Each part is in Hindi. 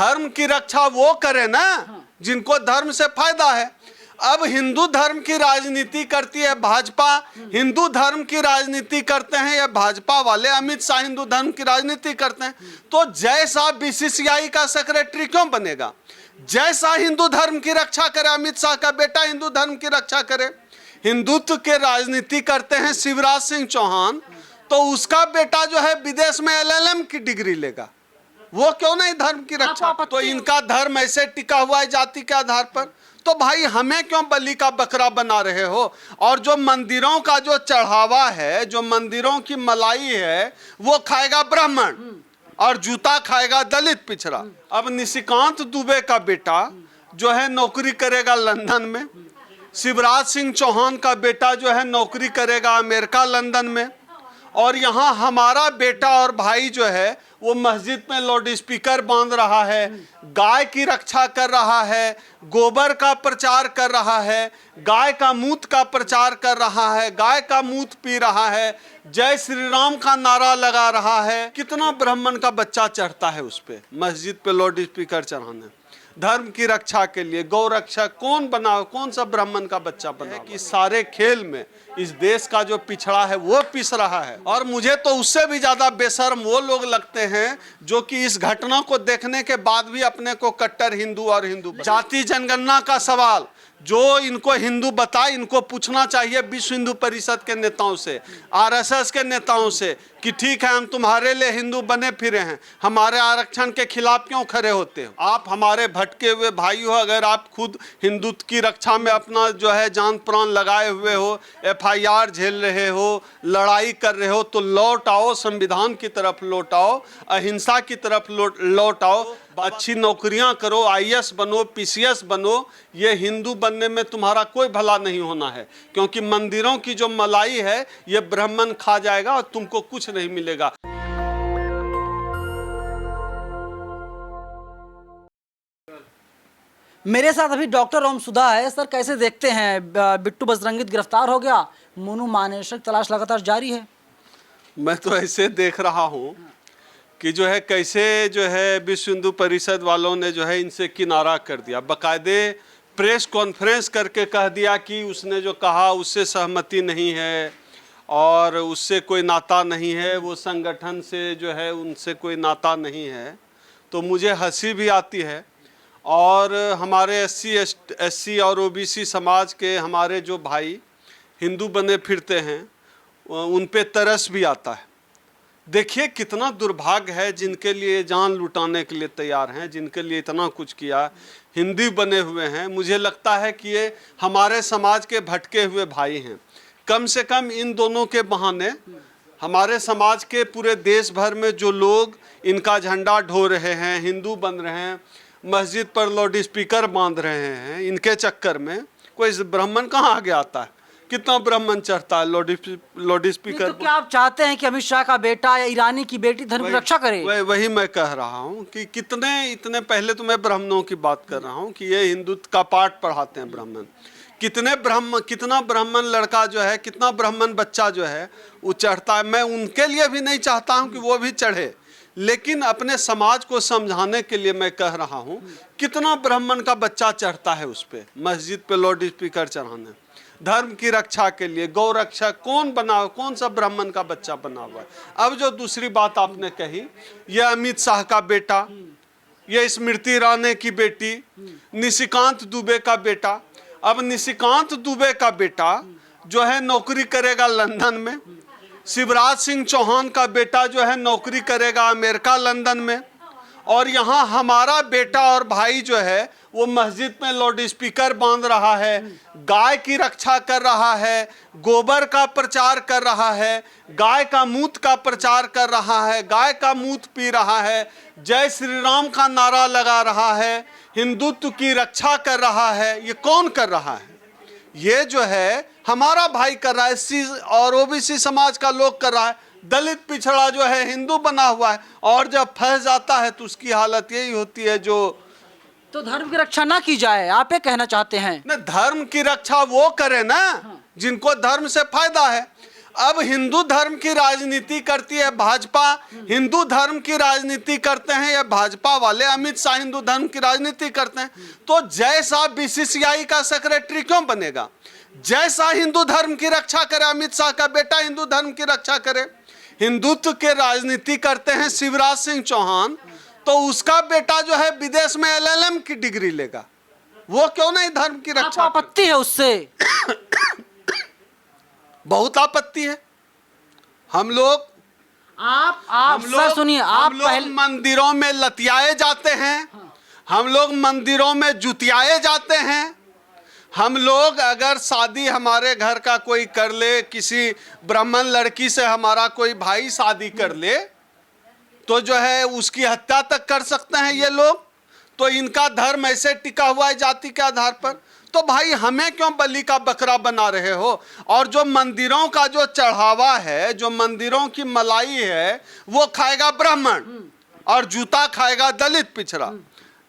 धर्म की रक्षा वो करे ना जिनको धर्म से फायदा है। अब हिंदू धर्म की राजनीति करती है भाजपा, हिंदू धर्म की राजनीति करते हैं ये भाजपा वाले, अमित शाह हिंदू धर्म की राजनीति करते हैं, तो जैसा बीसीसीआई का सेक्रेटरी क्यों बनेगा? जैसा हिंदू धर्म की रक्षा करे, अमित शाह का बेटा हिंदू धर्म की रक्षा करे। हिंदुत्व के राजनीति करते हैं शिवराज सिंह चौहान, तो उसका बेटा जो है विदेश में एलएलएम की डिग्री लेगा, वो क्यों नहीं धर्म की रक्षा? तो इनका धर्म ऐसे टिका हुआ है जाति के आधार पर, तो भाई हमें क्यों बलि का बकरा बना रहे हो? और जो मंदिरों का जो चढ़ावा है, जो मंदिरों की मलाई है, वो खाएगा ब्राह्मण और जूता खाएगा दलित पिछड़ा। अब निशिकांत दुबे का बेटा जो है नौकरी करेगा लंदन में, शिवराज सिंह चौहान का बेटा जो है नौकरी करेगा अमेरिका लंदन में, और यहाँ हमारा बेटा और भाई जो है वो मस्जिद में लाउड स्पीकर बांध रहा है, गाय की रक्षा कर रहा है, गोबर का प्रचार कर रहा है, गाय का मूत का प्रचार कर रहा है, गाय का मूत पी रहा है, जय श्री राम का नारा लगा रहा है। कितना ब्राह्मण का बच्चा चढ़ता है उस पे, मस्जिद पे लाउड स्पीकर चढ़ाने, धर्म की रक्षा के लिए। गौ रक्षा कौन बना, कौन सा ब्राह्मण का बच्चा बना कि सारे खेल में इस देश का जो पिछड़ा है वो पिस रहा है। और मुझे तो उससे भी ज्यादा बेशर्म वो लोग लगते हैं जो कि इस घटना को देखने के बाद भी अपने को कट्टर हिंदू और हिंदू जाति जनगणना का सवाल जो इनको हिंदू बताए, इनको पूछना चाहिए विश्व हिंदू परिषद के नेताओं से, आरएसएस के नेताओं से कि ठीक है हम तुम्हारे लिए हिंदू बने फिरे हैं, हमारे आरक्षण के खिलाफ क्यों खड़े होते हो? आप हमारे भटके हुए भाई हो, अगर आप खुद हिंदुत्व की रक्षा में अपना जो है जान प्राण लगाए हुए हो, एफआईआर झेल रहे हो, लड़ाई कर रहे हो, तो लौट आओ, संविधान की तरफ लौट आओ, अहिंसा की तरफ लौट आओ, अच्छी नौकरियां करो, आईएएस बनो, पीसीएस बनो। ये हिंदू बनने में तुम्हारा कोई भला नहीं होना है, क्योंकि मंदिरों की जो मलाई है ये ब्राह्मण खा जाएगा और तुमको कुछ नहीं मिलेगा। मेरे साथ अभी डॉक्टर ओम सुधा है। सर कैसे देखते हैं, बिट्टू बजरंगी गिरफ्तार हो गया, मोनू मानेसर तलाश लगातार जारी है? मैं तो ऐसे देख रहा हूँ कि जो है कैसे जो है विश्व हिंदू परिषद वालों ने जो है इनसे किनारा कर दिया, बाकायदे प्रेस कॉन्फ्रेंस करके कह दिया कि उसने जो कहा उससे सहमति नहीं है और उससे कोई नाता नहीं है, वो संगठन से जो है उनसे कोई नाता नहीं है। तो मुझे हंसी भी आती है, और हमारे एससी और ओबीसी समाज के हमारे जो भाई हिंदू बने फिरते हैं उन पे तरस भी आता है। देखिए कितना दुर्भाग्य है, जिनके लिए जान लुटाने के लिए तैयार हैं, जिनके लिए इतना कुछ किया, हिंदू बने हुए हैं। मुझे लगता है कि ये हमारे समाज के भटके हुए भाई हैं। कम से कम इन दोनों के बहाने हमारे समाज के पूरे देश भर में जो लोग इनका झंडा ढो रहे हैं, हिंदू बन रहे हैं, मस्जिद पर लाउड स्पीकर बांध रहे हैं, इनके चक्कर में कोई ब्राह्मण कहाँ आगे आता है? कितना ब्राह्मण चढ़ता है लाउड स्पीकर? तो क्या आप चाहते हैं कि अमित शाह का बेटा या ईरानी की बेटी धर्म की रक्षा करे? वही मैं कह रहा हूँ कि इतने पहले तो मैं ब्राह्मणों की बात कर रहा हूँ कि ये हिंदुत्व का पाठ पढ़ाते हैं ब्राह्मण। कितना ब्राह्मण लड़का जो है, कितना ब्राह्मण बच्चा जो है वो चढ़ता है। मैं उनके लिए भी नहीं चाहता हूँ कि वो भी चढ़े, लेकिन अपने समाज को समझाने के लिए मैं कह रहा हूँ कितना ब्राह्मण का बच्चा चढ़ता है उस पे, मस्जिद पे लाउड स्पीकर चढ़ाने, धर्म की रक्षा के लिए। गौ रक्षा कौन सा ब्राह्मण का बच्चा बना हुआ है? अब जो दूसरी बात आपने कही, ये अमित शाह का बेटा, ये स्मृति ईरानी की बेटी, निशिकांत दुबे का बेटा। अब निशिकांत दुबे का बेटा जो है नौकरी करेगा लंदन में, शिवराज सिंह चौहान का बेटा जो है नौकरी करेगा अमेरिका लंदन में, और यहाँ हमारा बेटा और भाई जो है वो मस्जिद में लाउड स्पीकर बांध रहा है, गाय की रक्षा कर रहा है, गोबर का प्रचार कर रहा है, गाय का मूत का प्रचार कर रहा है, गाय का मूत पी रहा है, जय श्री राम का नारा लगा रहा है, हिंदुत्व की रक्षा कर रहा है। ये कौन कर रहा है? ये जो है हमारा भाई कर रहा है, एससी और ओबीसी समाज का लोग कर रहा है। दलित पिछड़ा जो है हिंदू बना हुआ है, और जब फंस जाता है तो उसकी हालत यही होती है। जो तो धर्म की रक्षा ना की जाए, आप ये कहना चाहते हैं? न, धर्म की रक्षा वो करे ना जिनको धर्म से फायदा है। अब हिंदू धर्म की राजनीति करती है भाजपा, हिंदू धर्म की राजनीति करते हैं ये भाजपा वाले, अमित शाह हिंदू धर्म की राजनीति करते हैं। तो जय शाह बीसीसीआई का सेक्रेटरी क्यों बनेगा? जय शाह हिंदू धर्म की रक्षा करे, अमित शाह का बेटा हिंदू धर्म की रक्षा करे। हिंदुत्व के राजनीति करते हैं शिवराज सिंह चौहान, तो उसका बेटा जो है विदेश में एलएलएम की डिग्री लेगा, वो क्यों नहीं धर्म की रक्षा? आपत्ति है उससे? बहुत आपत्ति है। हम लोग सर सुनिए, आप पहले मंदिरों में लतियाए जाते हैं, हम लोग मंदिरों में जुतियाए जाते हैं। हम लोग अगर शादी हमारे घर का कोई कर ले, किसी ब्राह्मण लड़की से हमारा कोई भाई शादी कर ले, तो जो है उसकी हत्या तक कर सकते हैं ये लोग। तो इनका धर्म ऐसे टिका हुआ है जाति के आधार पर। तो भाई हमें क्यों बलि का बकरा बना रहे हो? और जो मंदिरों का जो चढ़ावा है, जो मंदिरों की मलाई है, वो खाएगा ब्राह्मण और जूता खाएगा दलित पिछड़ा।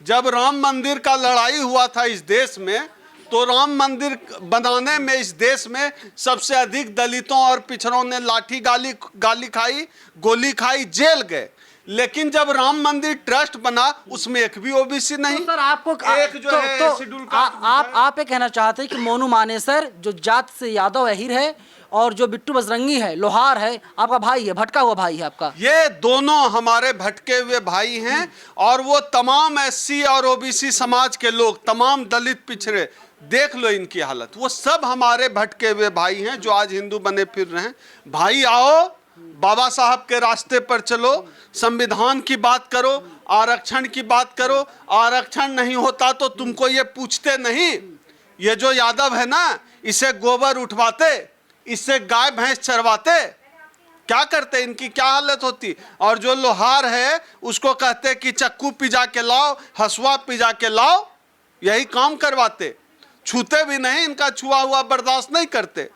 जब राम मंदिर का लड़ाई हुआ था इस देश में, तो राम मंदिर बनाने में इस देश में सबसे अधिक दलितों और पिछड़ों ने लाठी गाली खाई, गोली खाई, जेल गए। लेकिन जब राम मंदिर ट्रस्ट बना, उसमें एक भी ओबीसी नहीं। तो सर आपको एक जो है शेड्यूल का आप ये कहना चाहते हैं कि मोनू मानेसर जो जात से यादव अहीर है और जो बिट्टू बजरंगी है लोहार है, आपका भाई है, भटका हुआ भाई है आपका? ये दोनों हमारे भटके हुए भाई हैं। और वो तमाम एससी और ओबीसी समाज के लोग, तमाम दलित पिछड़े, देख लो इनकी हालत, वो सब हमारे भटके हुए भाई हैं जो आज हिंदू बने फिर रहे हैं। भाई आओ, बाबा साहब के रास्ते पर चलो, संविधान की बात करो, आरक्षण की बात करो। आरक्षण नहीं होता तो तुमको ये पूछते नहीं। ये जो यादव है ना, इसे गोबर उठवाते, इससे गाय भैंस चरवाते, क्या करते, इनकी क्या हालत होती। और जो लोहार है उसको कहते कि चक्कू पिजा के लाओ, हसुआ पिजा के लाओ, यही काम करवाते। छूते भी नहीं, इनका छुआ हुआ बर्दाश्त नहीं करते।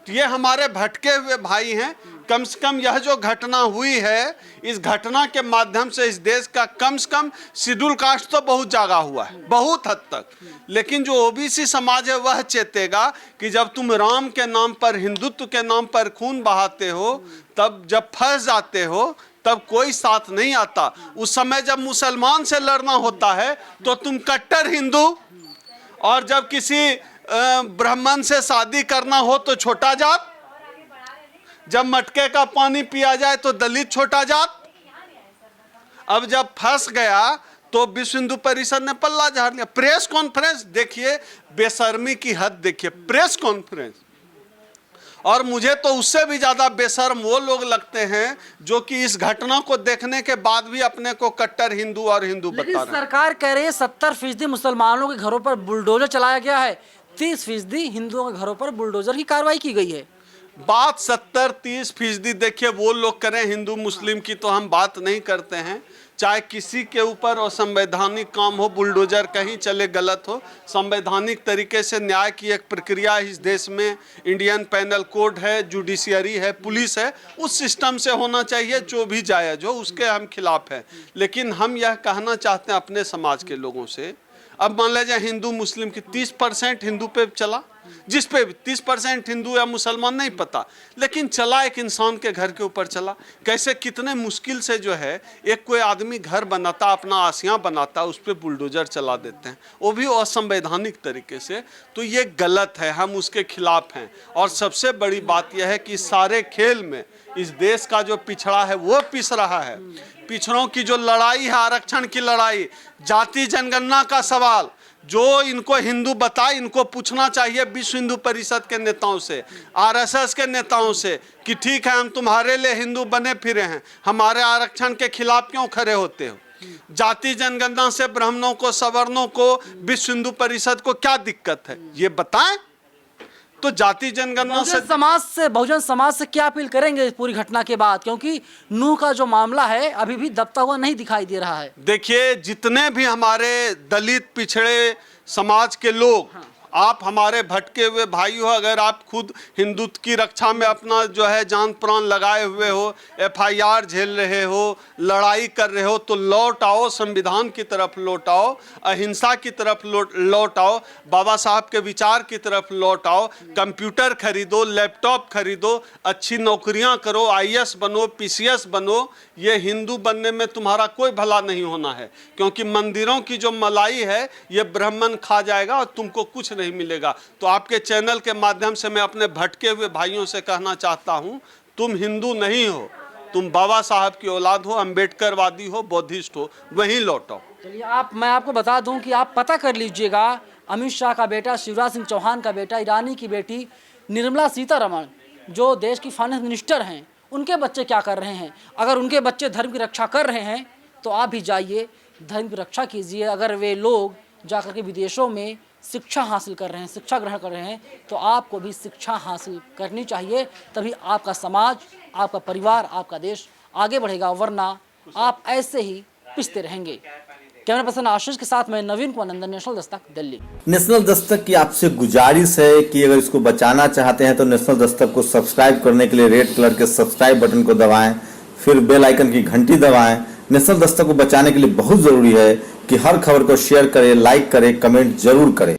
तो ये हमारे भटके हुए भाई हैं। कम से कम यह जो घटना हुई है, इस घटना के माध्यम से इस देश का कम से कम शेड्यूल कास्ट तो बहुत जागा हुआ है, बहुत हद तक। लेकिन जो ओबीसी समाज है वह चेतेगा कि जब तुम राम के नाम पर, हिंदुत्व के नाम पर खून बहाते हो, तब जब फंस जाते हो तब कोई साथ नहीं आता। उस समय जब मुसलमान से लड़ना होता है तो तुम कट्टर हिंदू, और जब किसी ब्राह्मण से शादी करना हो तो छोटा जात, जब मटके का पानी पिया जाए तो दलित छोटा जात। अब जब फंस गया तो विश्व हिंदू परिषद ने पल्ला झाड़ लिया। प्रेस कॉन्फ्रेंस देखिए, बेशर्मी की हद देखिए, प्रेस कॉन्फ्रेंस। और मुझे तो उससे भी ज्यादा बेशर्म वो लोग लगते हैं जो कि इस घटना को देखने के बाद भी अपने को कट्टर हिंदू और हिंदू बता रहे हैं। सरकार कह रही है 70% मुसलमानों के घरों पर बुलडोजर चलाया गया है, 30% हिंदुओं के घरों पर बुलडोजर की कार्रवाई की गई है। बात 70-30% देखिए वो लोग करें, हिंदू मुस्लिम की तो हम बात नहीं करते हैं। चाहे किसी के ऊपर असंवैधानिक काम हो, बुलडोजर कहीं चले, गलत हो, संवैधानिक तरीके से न्याय की एक प्रक्रिया इस देश में, इंडियन पैनल कोड है, जुडिशियरी है, पुलिस है, उस सिस्टम से होना चाहिए। जो भी जायज हो उसके हम खिलाफ हैं। लेकिन हम यह कहना चाहते हैं अपने समाज के लोगों से, अब मान लीजिए हिंदू मुस्लिम की 30% हिंदू पे चला, जिस पे 30% हिंदू या मुसलमान नहीं पता, लेकिन चला एक इंसान के घर के ऊपर चला। कैसे, कितने मुश्किल से जो है एक कोई आदमी घर बनाता, अपना आसियाँ बनाता, उस पर बुलडोजर चला देते हैं, वो भी असंवैधानिक तरीके से। तो ये गलत है, हम उसके खिलाफ हैं। और सबसे बड़ी बात यह है कि सारे खेल में इस देश का जो पिछड़ा है वो पिस रहा है। पिछड़ों की जो लड़ाई है, आरक्षण की लड़ाई, जाति जनगणना का सवाल, जो इनको हिंदू बताए, इनको पूछना चाहिए विश्व हिंदू परिषद के नेताओं से, आरएसएस के नेताओं से कि ठीक है हम तुम्हारे लिए हिंदू बने फिरे हैं, हमारे आरक्षण के खिलाफ क्यों खड़े होते हो? जाति जनगणना से ब्राह्मणों को, सवर्णों को, विश्व हिंदू परिषद को क्या दिक्कत है, ये बताएं। तो जाति जनगणना से बहुजन समाज से क्या अपील करेंगे पूरी घटना के बाद, क्योंकि नूह का जो मामला है अभी भी दबता हुआ नहीं दिखाई दे रहा है। देखिए, जितने भी हमारे दलित पिछड़े समाज के लोग आप हमारे भटके हुए भाई हो, अगर आप खुद हिंदुत्व की रक्षा में अपना जो है जान प्राण लगाए हुए हो, FIR झेल रहे हो, लड़ाई कर रहे हो, तो लौट आओ, संविधान की तरफ लौट आओ, अहिंसा की तरफ लौट आओ, बाबा साहब के विचार की तरफ लौट आओ, कंप्यूटर खरीदो, लैपटॉप खरीदो, अच्छी नौकरियां करो, IAS बनो, PCS बनो। ये हिंदू बनने में तुम्हारा कोई भला नहीं होना है, क्योंकि मंदिरों की जो मलाई है ये ब्राह्मण खा जाएगा और तुमको कुछ नहीं मिलेगा। तो आपके चैनल के माध्यम से मैं अपने भटके हुए भाइयों से कहना चाहता हूं, तुम हिंदू नहीं हो, तुम बाबा साहब की औलाद हो, अम्बेडकरवादी हो, बौद्धिस्ट हो, वहीं लौटो। चलिए मैं आपको बता दूं कि आप पता कर लीजिएगा, अमित शाह का बेटा, शिवराज सिंह चौहान का बेटा, ईरानी की बेटी निर्मला सीतारमण जो देश की फाइनेंस मिनिस्टर हैं, उनके बच्चे क्या कर रहे हैं। अगर उनके बच्चे धर्म की रक्षा कर रहे हैं तो आप भी जाइए, धर्म की रक्षा कीजिए। अगर वे लोग जाकर के विदेशों में शिक्षा हासिल कर रहे हैं, शिक्षा ग्रहण कर रहे हैं, तो आपको भी शिक्षा हासिल करनी चाहिए, तभी आपका समाज, आपका परिवार, आपका देश आगे बढ़ेगा, वरना आप ऐसे ही पिसते रहेंगे। कैमरा पर्सन आशीष के साथ मैं नवीन कुमार नंदन, नेशनल दस्तक, दिल्ली। नेशनल दस्तक की आपसे गुजारिश है कि अगर इसको बचाना चाहते हैं तो नेशनल दस्तक को सब्सक्राइब करने के लिए रेड कलर के सब्सक्राइब बटन को दबाएं, फिर बेल आइकन की घंटी दबाएं। नेशनल दस्तक को बचाने के लिए बहुत जरूरी है कि हर खबर को शेयर करें, लाइक करें, कमेंट जरूर करें।